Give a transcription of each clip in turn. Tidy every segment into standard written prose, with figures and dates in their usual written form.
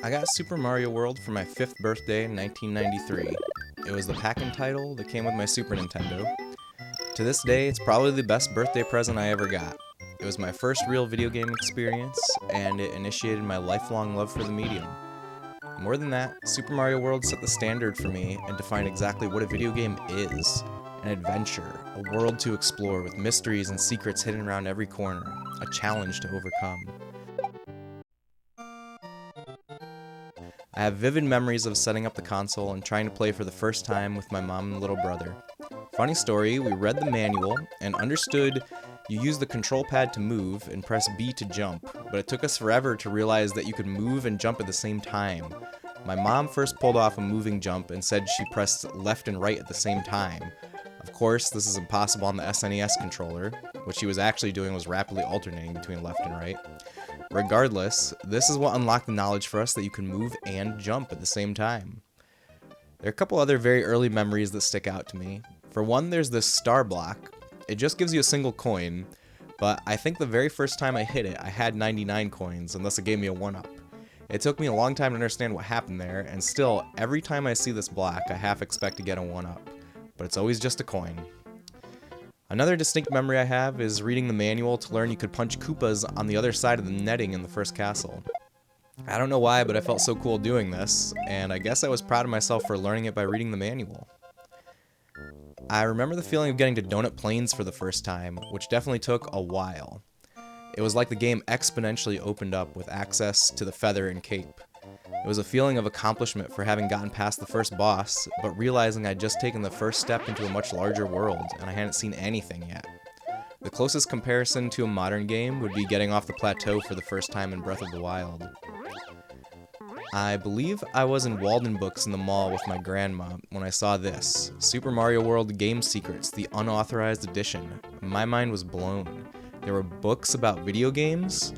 I got Super Mario World for my 5th birthday in 1993. It was the pack-in title that came with my Super Nintendo. To this day, it's probably the best birthday present I ever got. It was my first real video game experience, and it initiated my lifelong love for the medium. More than that, Super Mario World set the standard for me and defined exactly what a video game is. An adventure, a world to explore with mysteries and secrets hidden around every corner, a challenge to overcome. I have vivid memories of setting up the console and trying to play for the first time with my mom and little brother. Funny story, we read the manual and understood you use the control pad to move and press B to jump, but it took us forever to realize that you could move and jump at the same time. My mom first pulled off a moving jump and said she pressed left and right at the same time. Of course, this is impossible on the SNES controller. What she was actually doing was rapidly alternating between left and right. Regardless, this is what unlocked the knowledge for us that you can move and jump at the same time. There are a couple other very early memories that stick out to me. For one, there's this star block. It just gives you a single coin, but I think the very first time I hit it, I had 99 coins, and thus it gave me a 1-up. It took me a long time to understand what happened there, and still, every time I see this block, I half expect to get a 1-up. But it's always just a coin. Another distinct memory I have is reading the manual to learn you could punch Koopas on the other side of the netting in the first castle. I don't know why, but I felt so cool doing this, and I guess I was proud of myself for learning it by reading the manual. I remember the feeling of getting to Donut Plains for the first time, which definitely took a while. It was like the game exponentially opened up with access to the feather and cape. It was a feeling of accomplishment for having gotten past the first boss, but realizing I'd just taken the first step into a much larger world, and I hadn't seen anything yet. The closest comparison to a modern game would be getting off the plateau for the first time in Breath of the Wild. I believe I was in Walden Books in the mall with my grandma when I saw this, Super Mario World Game Secrets, the unauthorized edition. My mind was blown. There were books about video games.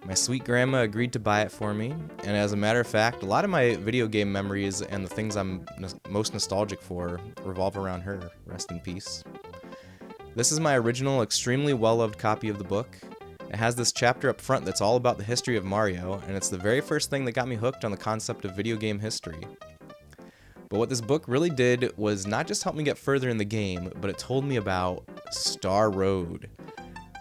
My sweet grandma agreed to buy it for me, and as a matter of fact, a lot of my video game memories and the things I'm most nostalgic for revolve around her. Rest in peace. This is my original, extremely well-loved copy of the book. It has this chapter up front that's all about the history of Mario, and it's the very first thing that got me hooked on the concept of video game history. But what this book really did was not just help me get further in the game, but it told me about Star Road.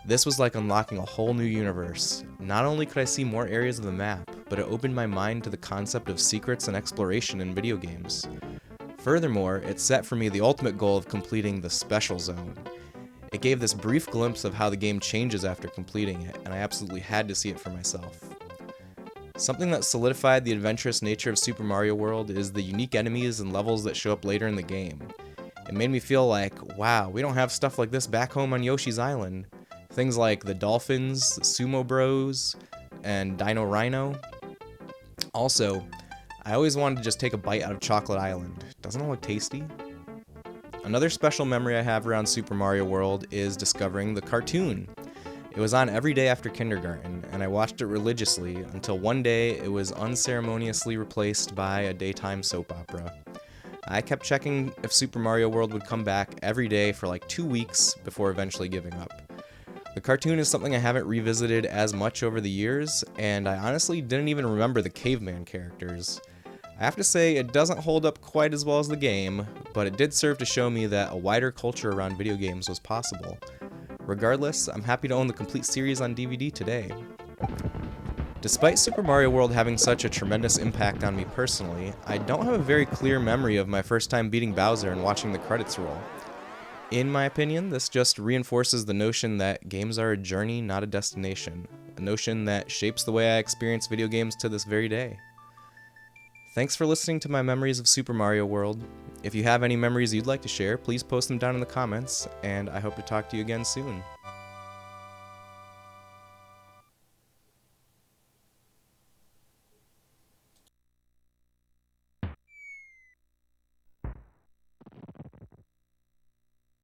This was like unlocking a whole new universe. Not only could I see more areas of the map, but it opened my mind to the concept of secrets and exploration in video games. Furthermore, it set for me the ultimate goal of completing the Special Zone. It gave this brief glimpse of how the game changes after completing it, and I absolutely had to see it for myself. Something that solidified the adventurous nature of Super Mario World is the unique enemies and levels that show up later in the game. It made me feel like, wow, we don't have stuff like this back home on Yoshi's Island. Things like the Dolphins, the Sumo Bros, and Dino Rhino. Also, I always wanted to just take a bite out of Chocolate Island. Doesn't it look tasty? Another special memory I have around Super Mario World is discovering the cartoon. It was on every day after kindergarten, and I watched it religiously until one day it was unceremoniously replaced by a daytime soap opera. I kept checking if Super Mario World would come back every day for like 2 weeks before eventually giving up. The cartoon is something I haven't revisited as much over the years, and I honestly didn't even remember the caveman characters. I have to say, it doesn't hold up quite as well as the game, but it did serve to show me that a wider culture around video games was possible. Regardless, I'm happy to own the complete series on DVD today. Despite Super Mario World having such a tremendous impact on me personally, I don't have a very clear memory of my first time beating Bowser and watching the credits roll. In my opinion, this just reinforces the notion that games are a journey, not a destination. A notion that shapes the way I experience video games to this very day. Thanks for listening to my memories of Super Mario World. If you have any memories you'd like to share, please post them down in the comments, and I hope to talk to you again soon.